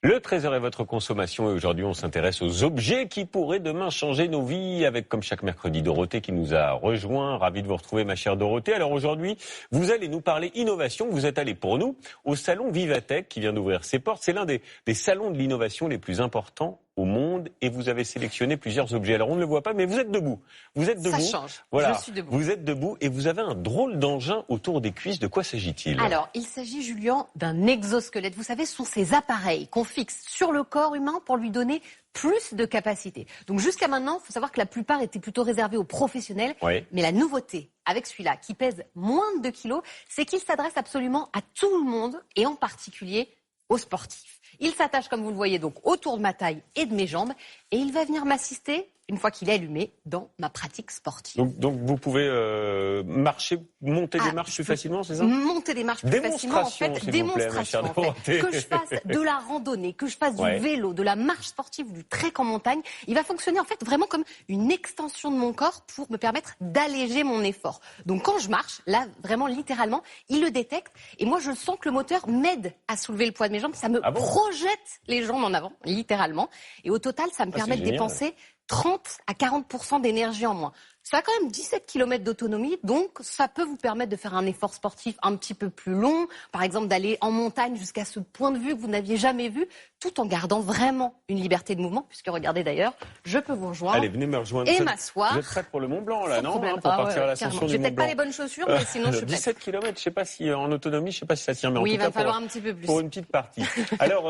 Le Trésor est votre consommation et aujourd'hui on s'intéresse aux objets qui pourraient demain changer nos vies avec comme chaque mercredi Dorothée qui nous a rejoint. Ravi de vous retrouver ma chère Dorothée. Alors aujourd'hui vous allez nous parler innovation. Vous êtes allé pour nous au salon Vivatech qui vient d'ouvrir ses portes. C'est l'un des salons de l'innovation les plus importants au monde et vous avez sélectionné plusieurs objets. Alors on ne le voit pas mais vous êtes debout. Vous êtes debout. Ça change. Voilà. Je suis debout. Vous êtes debout et vous avez un drôle d'engin autour des cuisses. De quoi s'agit-il ? Alors, il s'agit, Julien, d'un exosquelette. Vous savez, ce sont ces appareils qu'on fixe sur le corps humain pour lui donner plus de capacité. Donc jusqu'à maintenant, il faut savoir que la plupart étaient plutôt réservés aux professionnels. Oui. Mais la nouveauté avec celui-là, qui pèse moins de 2 kilos, c'est qu'il s'adresse absolument à tout le monde et en particulier aux sportifs. Il s'attache, comme vous le voyez, donc autour de ma taille et de mes jambes et il va venir m'assister, une fois qu'il est allumé, dans ma pratique sportive. Donc vous pouvez marcher, monter des marches plus facilement, c'est ça ? Monter des marches plus facilement, en fait, démonstration, en fait. Que je fasse de la randonnée, que je fasse du vélo, de la marche sportive, du trek en montagne, il va fonctionner en fait vraiment comme une extension de mon corps pour me permettre d'alléger mon effort. Donc quand je marche, là vraiment littéralement, il le détecte et moi je sens que le moteur m'aide à soulever le poids de mes jambes, ça me projette les jambes en avant, littéralement, et au total ça me permet de dépenser 30 à 40% d'énergie en moins. Ça a quand même 17 km d'autonomie, donc ça peut vous permettre de faire un effort sportif un petit peu plus long, par exemple d'aller en montagne jusqu'à ce point de vue que vous n'aviez jamais vu, tout en gardant vraiment une liberté de mouvement, puisque regardez d'ailleurs, je peux vous rejoindre. Allez, venez me rejoindre. Et m'asseoir. Vous êtes prête pour le Mont Blanc, là, non ? Pour partir à l'ascension du Mont Blanc. J'ai peut-être pas les bonnes chaussures, mais sinon je suis prête. 17 km, je sais pas si en autonomie, je sais pas si ça tient, mais en tout cas, il va falloir un petit peu plus. Pour une petite partie. Alors,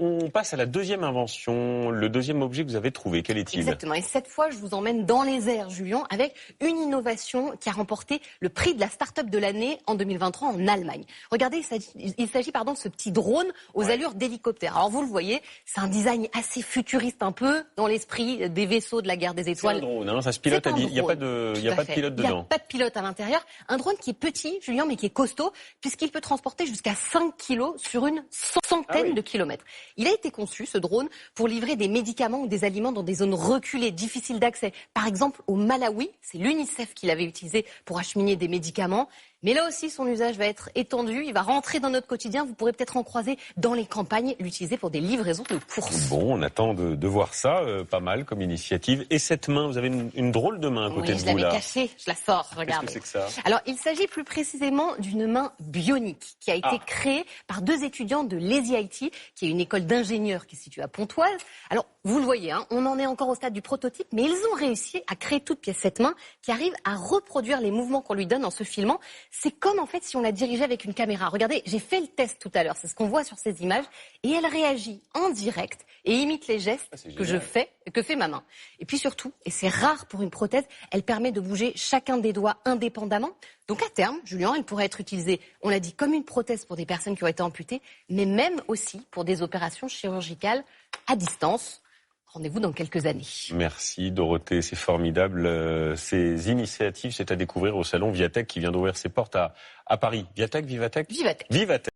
on passe à la deuxième invention, le deuxième objet que vous avez trouvé. Quel est-il ? Exactement. Et cette fois, je vous emmène dans les airs, Julien, avec une innovation qui a remporté le prix de la start-up de l'année en 2023 en Allemagne. Regardez, il s'agit de ce petit drone aux allures d'hélicoptère. Alors vous le voyez, c'est un design assez futuriste, un peu dans l'esprit des vaisseaux de la guerre des étoiles. C'est un drone, hein, ça se pilote à il n'y a pas de pilote dedans. Il n'y a pas de pilote à l'intérieur. Un drone qui est petit, Julien, mais qui est costaud, puisqu'il peut transporter jusqu'à 5 kilos sur une centaine de kilomètres. Il a été conçu, ce drone, pour livrer des médicaments ou des aliments dans des zones reculées, difficiles d'accès. Par exemple, au Malawi, c'est l'UNICEF qui l'avait utilisé pour acheminer des médicaments. Mais là aussi, son usage va être étendu, il va rentrer dans notre quotidien. Vous pourrez peut-être en croiser dans les campagnes, l'utiliser pour des livraisons de courses. Bon, on attend de voir ça, pas mal comme initiative. Et cette main, vous avez une drôle de main à côté de vous, là. Je l'avais cachée, je la sors, regardez. Qu'est-ce que c'est que ça ? Alors, il s'agit plus précisément d'une main bionique qui a été créée par 2 étudiants de Lazy IT, qui est une école d'ingénieurs qui est située à Pontoise. Alors, vous le voyez, hein, on en est encore au stade du prototype, mais ils ont réussi à créer toute pièce cette main qui arrive à reproduire les mouvements qu'on lui donne en se filmant. C'est comme en fait si on la dirigeait avec une caméra. Regardez, j'ai fait le test tout à l'heure, c'est ce qu'on voit sur ces images, et elle réagit en direct et imite les gestes que fait ma main. Et puis surtout, et c'est rare pour une prothèse, elle permet de bouger chacun des doigts indépendamment. Donc à terme, Julien, elle pourrait être utilisée, on l'a dit, comme une prothèse pour des personnes qui ont été amputées, mais même aussi pour des opérations chirurgicales à distance. Rendez-vous dans quelques années. Merci Dorothée, c'est formidable. Ces initiatives, c'est à découvrir au salon Vivatech qui vient d'ouvrir ses portes à Paris. Vivatech. Vivatech.